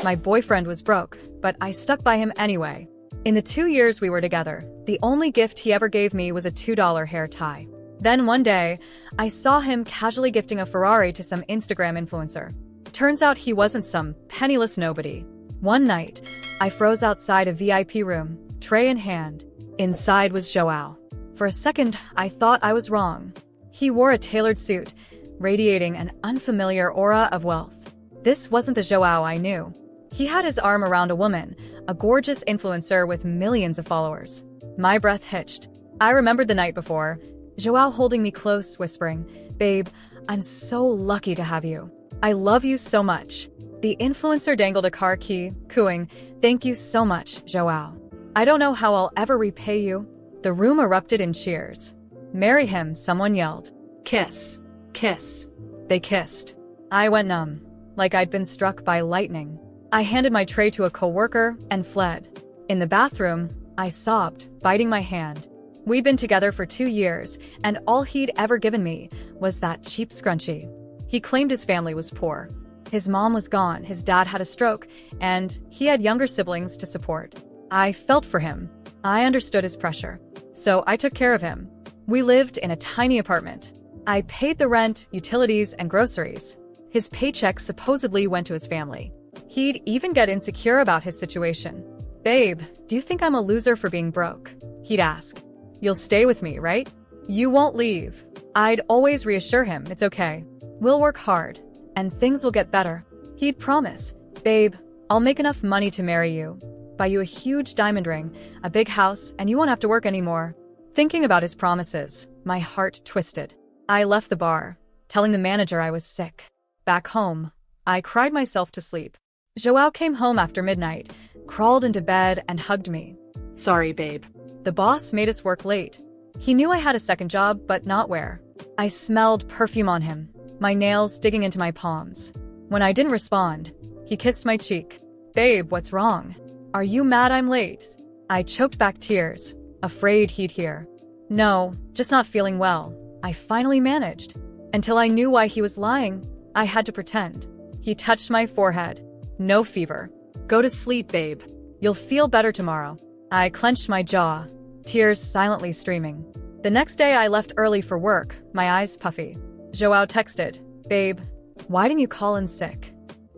My boyfriend was broke, but I stuck by him anyway. In the 2 years we were together, the only gift he ever gave me was a $2 hair tie. Then one day, I saw him casually gifting a Ferrari to some Instagram influencer. Turns out he wasn't some penniless nobody. One night, I froze outside a VIP room, tray in hand. Inside was Joao. For a second, I thought I was wrong. He wore a tailored suit, radiating an unfamiliar aura of wealth. This wasn't the Joao I knew. He had his arm around a woman, a gorgeous influencer with millions of followers. My breath hitched. I remembered the night before, Joao holding me close, whispering, "Babe, I'm so lucky to have you. I love you so much." The influencer dangled a car key, cooing, "Thank you so much, Joao. I don't know how I'll ever repay you." The room erupted in cheers. "Marry him," someone yelled. "Kiss. Kiss." They kissed. I went numb, like I'd been struck by lightning. I handed my tray to a coworker and fled. In the bathroom, I sobbed, biting my hand. We'd been together for 2 years, and all he'd ever given me was that cheap scrunchie. He claimed his family was poor. His mom was gone, his dad had a stroke, and he had younger siblings to support. I felt for him. I understood his pressure. So I took care of him. We lived in a tiny apartment. I paid the rent, utilities, and groceries. His paycheck supposedly went to his family. He'd even get insecure about his situation. "Babe, do you think I'm a loser for being broke?" he'd ask. "You'll stay with me, right? You won't leave." I'd always reassure him, "It's okay. We'll work hard, and things will get better." He'd promise, "Babe, I'll make enough money to marry you, buy you a huge diamond ring, a big house, and you won't have to work anymore." Thinking about his promises, my heart twisted. I left the bar, telling the manager I was sick. Back home, I cried myself to sleep. Joao came home after midnight, crawled into bed, and hugged me. "Sorry, babe. The boss made us work late." He knew I had a second job, but not where. I smelled perfume on him, my nails digging into my palms. When I didn't respond, he kissed my cheek. "Babe, what's wrong? Are you mad I'm late?" I choked back tears, afraid he'd hear. "No, just not feeling well." I finally managed. Until I knew why he was lying, I had to pretend. He touched my forehead. "No fever. Go to sleep, babe. You'll feel better tomorrow." I clenched my jaw, tears silently streaming. The next day I left early for work, my eyes puffy. Joao texted, "Babe, why didn't you call in sick?"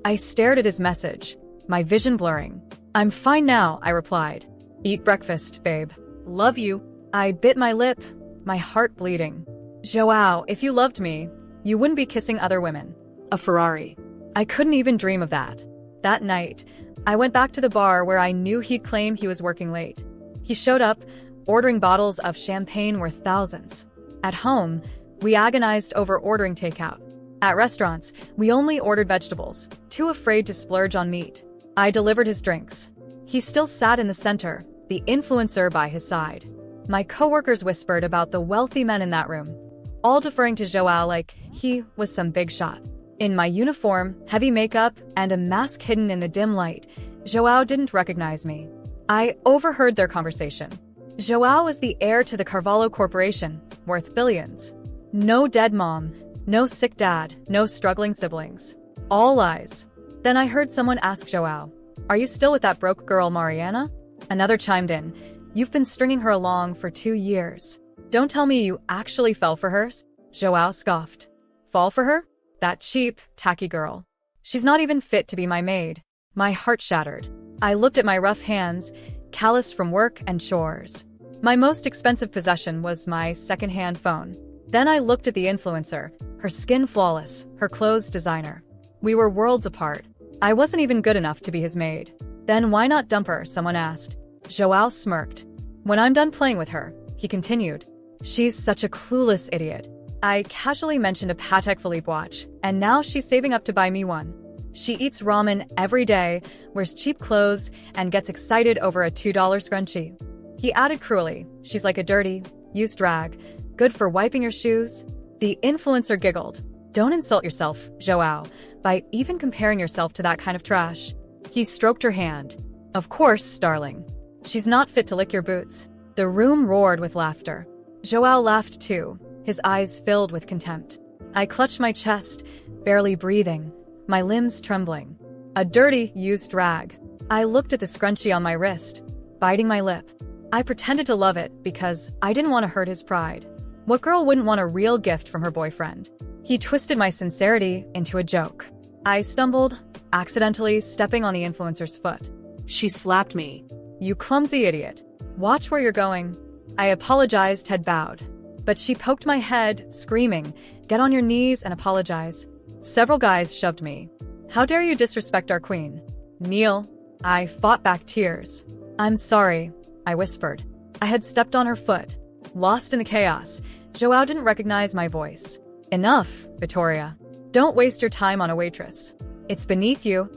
I stared at his message, my vision blurring. "I'm fine now," I replied. "Eat breakfast, babe. Love you." I bit my lip, my heart bleeding. "Joao, if you loved me, you wouldn't be kissing other women. A Ferrari." I couldn't even dream of that. That night, I went back to the bar where I knew he'd claim he was working late. He showed up, ordering bottles of champagne worth thousands. At home, we agonized over ordering takeout. At restaurants, we only ordered vegetables, too afraid to splurge on meat. I delivered his drinks. He still sat in the center, the influencer by his side. My coworkers whispered about the wealthy men in that room, all deferring to Joao like he was some big shot. In my uniform, heavy makeup, and a mask hidden in the dim light, Joao didn't recognize me. I overheard their conversation. Joao was the heir to the Carvalho Corporation, worth billions. No dead mom, no sick dad, no struggling siblings. All lies. Then I heard someone ask Joao, "Are you still with that broke girl Mariana?" Another chimed in, "You've been stringing her along for 2 years. Don't tell me you actually fell for her." Joao scoffed. "Fall for her? That cheap, tacky girl. She's not even fit to be my maid." My heart shattered. I looked at my rough hands, calloused from work and chores. My most expensive possession was my second-hand phone. Then I looked at the influencer, her skin flawless, her clothes designer. We were worlds apart. I wasn't even good enough to be his maid. "Then why not dump her?" someone asked. Joao smirked. "When I'm done playing with her," he continued. "She's such a clueless idiot." I casually mentioned a Patek Philippe watch, and now she's saving up to buy me one. She eats ramen every day, wears cheap clothes, and gets excited over a $2 scrunchie. He added cruelly, "She's like a dirty, used rag, good for wiping your shoes." The influencer giggled. "Don't insult yourself, Joao, by even comparing yourself to that kind of trash." He stroked her hand. "Of course, darling. She's not fit to lick your boots." The room roared with laughter. Joao laughed too, his eyes filled with contempt. I clutched my chest, barely breathing, my limbs trembling. A dirty, used rag. I looked at the scrunchie on my wrist, biting my lip. I pretended to love it because I didn't want to hurt his pride. What girl wouldn't want a real gift from her boyfriend? He twisted my sincerity into a joke. I stumbled, accidentally stepping on the influencer's foot. She slapped me. You clumsy idiot. Watch where you're going. I apologized, head bowed. But she poked my head, screaming, "Get on your knees and apologize." Several guys shoved me. "How dare you disrespect our queen?" "Kneel." I fought back tears. "I'm sorry," I whispered. I had stepped on her foot. Lost in the chaos, Joao didn't recognize my voice. "Enough, Vittoria. Don't waste your time on a waitress. It's beneath you."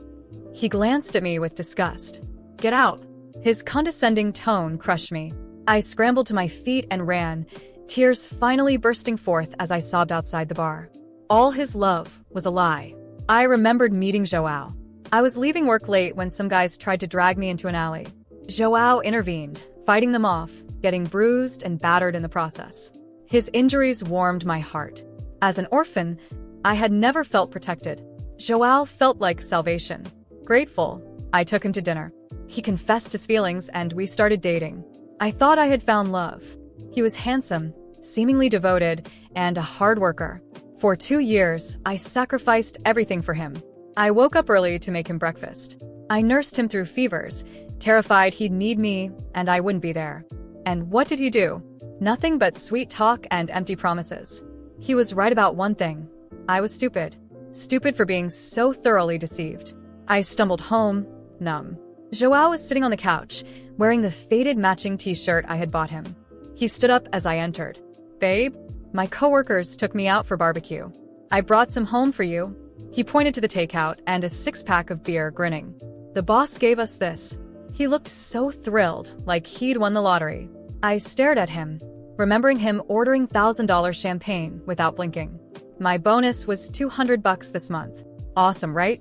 He glanced at me with disgust. "Get out." His condescending tone crushed me. I scrambled to my feet and ran, tears finally bursting forth as I sobbed outside the bar. All his love was a lie. I remembered meeting Joao. I was leaving work late when some guys tried to drag me into an alley. Joao intervened, fighting them off, getting bruised and battered in the process. His injuries warmed my heart. As an orphan, I had never felt protected. Joao felt like salvation. Grateful, I took him to dinner. He confessed his feelings and we started dating. I thought I had found love. He was handsome, seemingly devoted, and a hard worker. For 2 years, I sacrificed everything for him. I woke up early to make him breakfast. I nursed him through fevers, terrified he'd need me and I wouldn't be there. And what did he do? Nothing but sweet talk and empty promises. He was right about one thing. I was stupid. Stupid for being so thoroughly deceived. I stumbled home, numb. Joao was sitting on the couch, wearing the faded matching t-shirt I had bought him. He stood up as I entered. "Babe, my coworkers took me out for barbecue. I brought some home for you." He pointed to the takeout and a 6-pack of beer, grinning. "The boss gave us this." He looked so thrilled, like he'd won the lottery. I stared at him, remembering him ordering $1,000 champagne without blinking. My bonus was $200 this month. Awesome, right?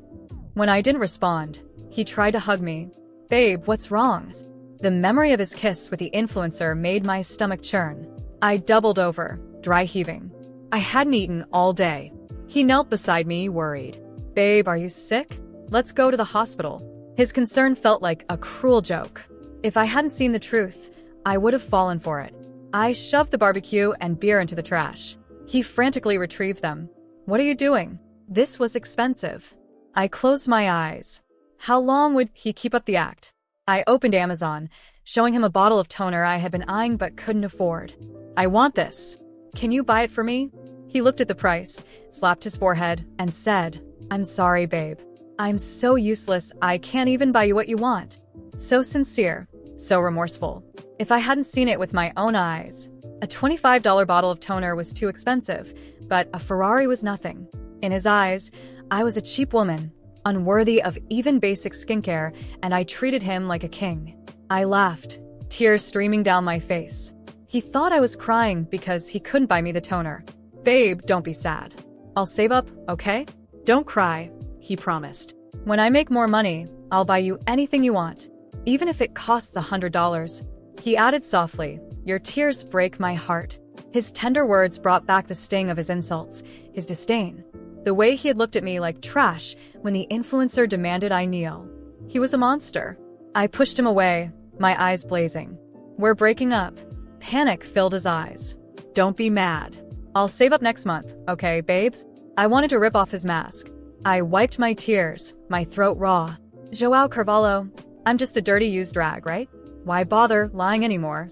When I didn't respond, he tried to hug me. "Babe, what's wrong?" The memory of his kiss with the influencer made my stomach churn. I doubled over, dry heaving. I hadn't eaten all day. He knelt beside me, worried. "Babe, are you sick? Let's go to the hospital." His concern felt like a cruel joke. If I hadn't seen the truth, I would have fallen for it. I shoved the barbecue and beer into the trash. He frantically retrieved them. "What are you doing? This was expensive." I closed my eyes. How long would he keep up the act? I opened Amazon, showing him a bottle of toner I had been eyeing but couldn't afford. "I want this. Can you buy it for me?" He looked at the price, slapped his forehead, and said, "I'm sorry, babe. I'm so useless I can't even buy you what you want." So sincere, so remorseful. If I hadn't seen it with my own eyes. A $25 bottle of toner was too expensive, but a Ferrari was nothing. In his eyes, I was a cheap woman, unworthy of even basic skincare, and I treated him like a king. I laughed, tears streaming down my face. He thought I was crying because he couldn't buy me the toner. "Babe, don't be sad. I'll save up, okay?" "Don't cry," he promised. "When I make more money, I'll buy you anything you want, even if it costs $100. He added softly, "Your tears break my heart." His tender words brought back the sting of his insults, his disdain. The way he had looked at me like trash when the influencer demanded I kneel. He was a monster. I pushed him away, my eyes blazing. "We're breaking up." Panic filled his eyes. "Don't be mad. I'll save up next month, okay, babes?" I wanted to rip off his mask. I wiped my tears, my throat raw. "Joao Carvalho, I'm just a dirty used rag, right? Why bother lying anymore?"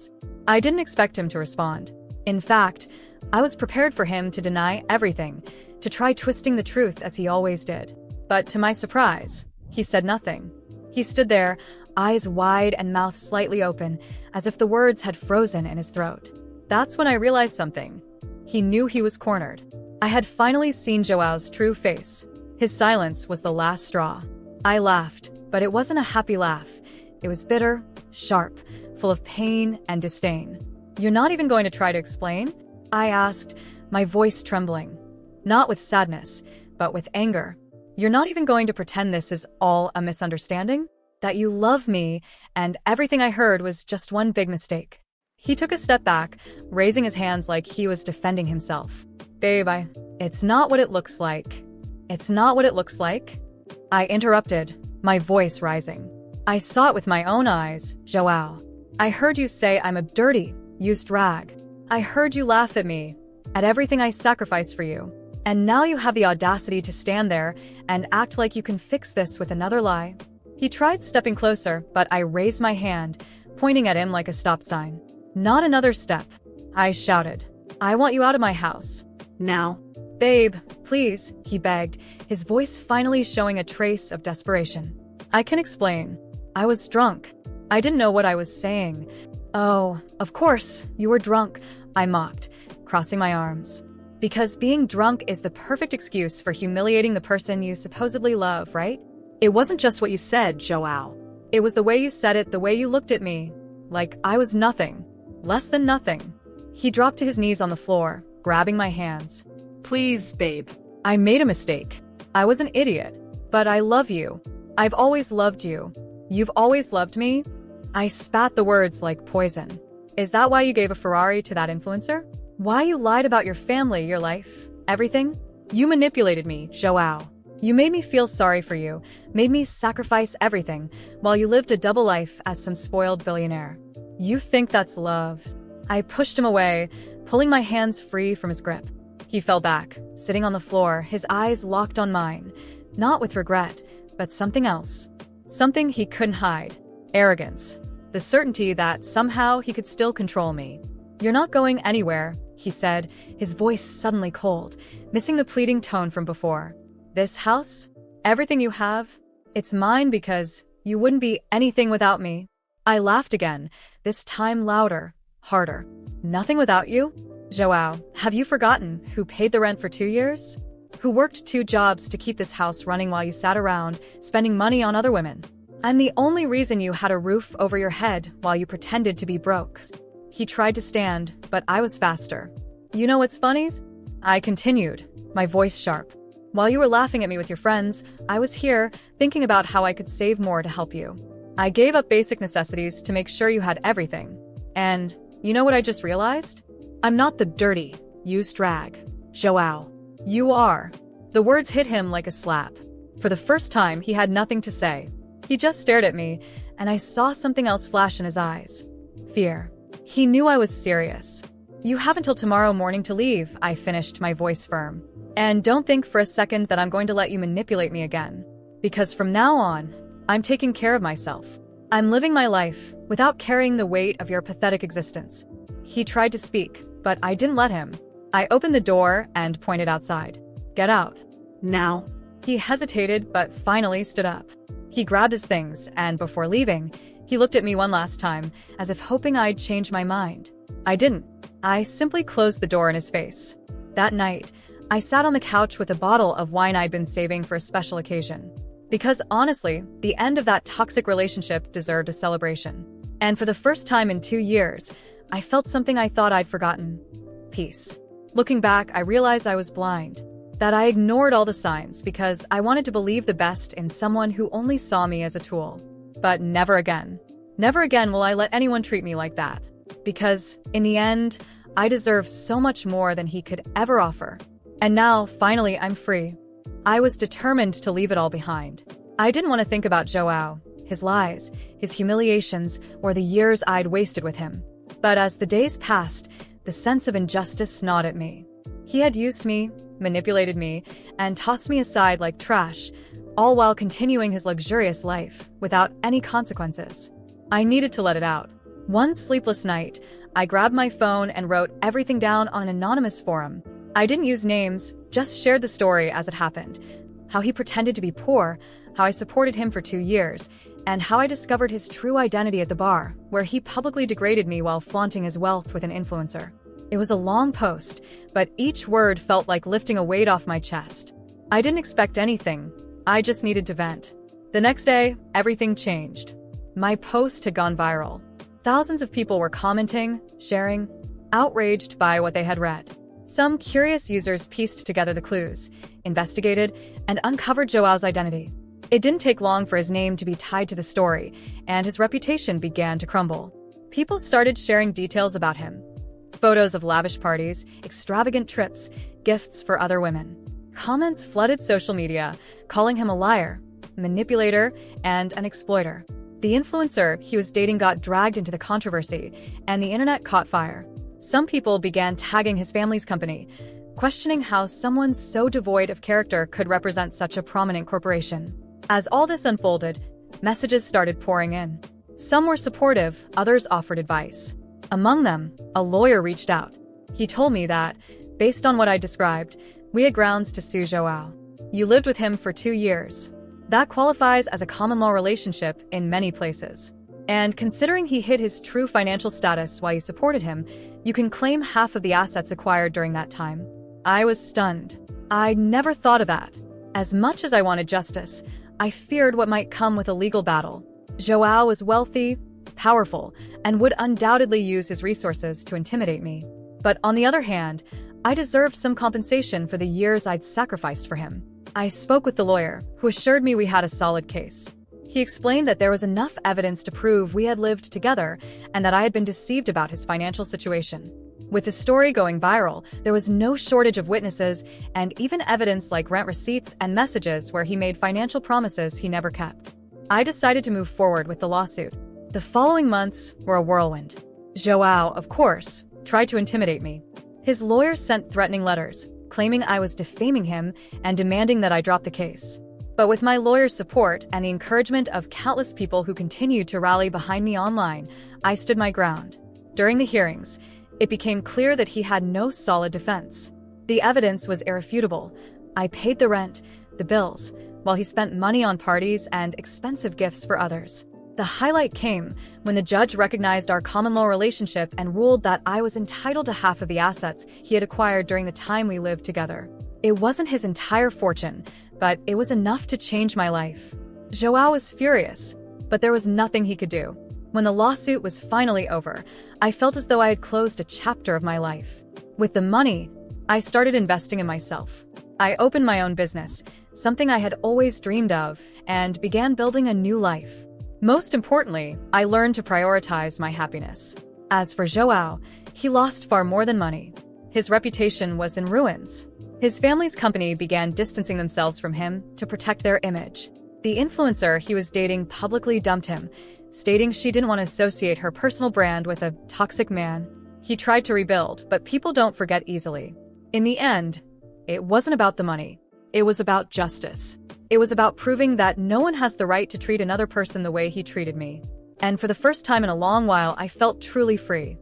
I didn't expect him to respond. In fact, I was prepared for him to deny everything, to try twisting the truth as he always did. But to my surprise, he said nothing. He stood there, eyes wide and mouth slightly open, as if the words had frozen in his throat. That's when I realized something. He knew he was cornered. I had finally seen Joao's true face. His silence was the last straw. I laughed, but it wasn't a happy laugh. It was bitter, sharp, full of pain and disdain. "You're not even going to try to explain?" I asked, my voice trembling. Not with sadness, but with anger. "You're not even going to pretend this is all a misunderstanding? That you love me, and everything I heard was just one big mistake?" He took a step back, raising his hands like he was defending himself. "Babe, it's not what it looks like. It's not what it looks like." I interrupted, my voice rising. I saw it with my own eyes, Joao. I heard you say I'm a dirty, used rag. I heard you laugh at me, at everything I sacrificed for you. And now you have the audacity to stand there and act like you can fix this with another lie. He tried stepping closer, but I raised my hand, pointing at him like a stop sign. Not another step, I shouted. I want you out of my house. Now. Babe, please, he begged, his voice finally showing a trace of desperation. I can explain. I was drunk. I didn't know what I was saying. Oh, of course, you were drunk, I mocked, crossing my arms. Because being drunk is the perfect excuse for humiliating the person you supposedly love, right? It wasn't just what you said, Joao. It was the way you said it, the way you looked at me. Like I was nothing. Less than nothing. He dropped to his knees on the floor, grabbing my hands. Please, babe. I made a mistake. I was an idiot. But I love you. I've always loved you. You've always loved me? I spat the words like poison. Is that why you gave a Ferrari to that influencer? Why you lied about your family, your life, everything? You manipulated me, Joao. You made me feel sorry for you, made me sacrifice everything, while you lived a double life as some spoiled billionaire. You think that's love? I pushed him away, pulling my hands free from his grip. He fell back, sitting on the floor, his eyes locked on mine, not with regret, but something else. Something he couldn't hide. Arrogance. The certainty that somehow he could still control me. You're not going anywhere, he said, his voice suddenly cold, missing the pleading tone from before. This house? Everything you have? It's mine because you wouldn't be anything without me. I laughed again, this time louder, harder. Nothing without you? Joao, have you forgotten who paid the rent for 2 years? Who worked 2 jobs to keep this house running while you sat around, spending money on other women? I'm the only reason you had a roof over your head while you pretended to be broke. He tried to stand, but I was faster. You know what's funny? I continued, my voice sharp. While you were laughing at me with your friends, I was here, thinking about how I could save more to help you. I gave up basic necessities to make sure you had everything. And, you know what I just realized? I'm not the dirty, used rag. Joao. You are. The words hit him like a slap. For the first time, he had nothing to say. He just stared at me, and I saw something else flash in his eyes. Fear. He knew I was serious. You have until tomorrow morning to leave, I finished, my voice firm. And don't think for a second that I'm going to let you manipulate me again. Because from now on, I'm taking care of myself. I'm living my life without carrying the weight of your pathetic existence. He tried to speak, but I didn't let him. I opened the door and pointed outside. Get out. Now. He hesitated, but finally stood up. He grabbed his things, and before leaving, he looked at me one last time, as if hoping I'd change my mind. I didn't. I simply closed the door in his face. That night, I sat on the couch with a bottle of wine I'd been saving for a special occasion. Because honestly, the end of that toxic relationship deserved a celebration. And for the first time in 2 years, I felt something I thought I'd forgotten. Peace. Looking back, I realized I was blind. That I ignored all the signs because I wanted to believe the best in someone who only saw me as a tool. But never again. Never again will I let anyone treat me like that. Because, in the end, I deserve so much more than he could ever offer. And now, finally, I'm free. I was determined to leave it all behind. I didn't want to think about Joao, his lies, his humiliations, or the years I'd wasted with him. But as the days passed, the sense of injustice gnawed at me. He had used me, manipulated me, and tossed me aside like trash, all while continuing his luxurious life without any consequences. I needed to let it out. One sleepless night, I grabbed my phone and wrote everything down on an anonymous forum. I didn't use names, just shared the story as it happened. How he pretended to be poor, how I supported him for 2 years, and how I discovered his true identity at the bar, where he publicly degraded me while flaunting his wealth with an influencer. It was a long post, but each word felt like lifting a weight off my chest. I didn't expect anything. I just needed to vent. The next day, everything changed. My post had gone viral. Thousands of people were commenting, sharing, outraged by what they had read. Some curious users pieced together the clues, investigated, and uncovered Joao's identity. It didn't take long for his name to be tied to the story, and his reputation began to crumble. People started sharing details about him. Photos of lavish parties, extravagant trips, gifts for other women. Comments flooded social media, calling him a liar, manipulator, and an exploiter. The influencer he was dating got dragged into the controversy, and the internet caught fire. Some people began tagging his family's company, questioning how someone so devoid of character could represent such a prominent corporation. As all this unfolded, messages started pouring in. Some were supportive, others offered advice. Among them, a lawyer reached out. He told me that, based on what I described, we had grounds to sue Joao. You lived with him for 2 years. That qualifies as a common law relationship in many places. And considering he hid his true financial status while you supported him, you can claim half of the assets acquired during that time. I was stunned. I never thought of that. As much as I wanted justice, I feared what might come with a legal battle. Joao was wealthy, powerful, and would undoubtedly use his resources to intimidate me. But on the other hand, I deserved some compensation for the years I'd sacrificed for him. I spoke with the lawyer, who assured me we had a solid case. He explained that there was enough evidence to prove we had lived together and that I had been deceived about his financial situation. With the story going viral, there was no shortage of witnesses and even evidence like rent receipts and messages where he made financial promises he never kept. I decided to move forward with the lawsuit. The following months were a whirlwind. Joao, of course, tried to intimidate me. His lawyers sent threatening letters, claiming I was defaming him and demanding that I drop the case. But with my lawyer's support and the encouragement of countless people who continued to rally behind me online, I stood my ground. During the hearings, it became clear that he had no solid defense. The evidence was irrefutable. I paid the rent, the bills, while he spent money on parties and expensive gifts for others. The highlight came when the judge recognized our common law relationship and ruled that I was entitled to half of the assets he had acquired during the time we lived together. It wasn't his entire fortune, but it was enough to change my life. Joao was furious, but there was nothing he could do. When the lawsuit was finally over, I felt as though I had closed a chapter of my life. With the money, I started investing in myself. I opened my own business, something I had always dreamed of, and began building a new life. Most importantly, I learned to prioritize my happiness. As for Joao, he lost far more than money. His reputation was in ruins. His family's company began distancing themselves from him to protect their image. The influencer he was dating publicly dumped him, stating she didn't want to associate her personal brand with a toxic man. He tried to rebuild, but people don't forget easily. In the end, it wasn't about the money. It was about justice. It was about proving that no one has the right to treat another person the way he treated me. And for the first time in a long while, I felt truly free.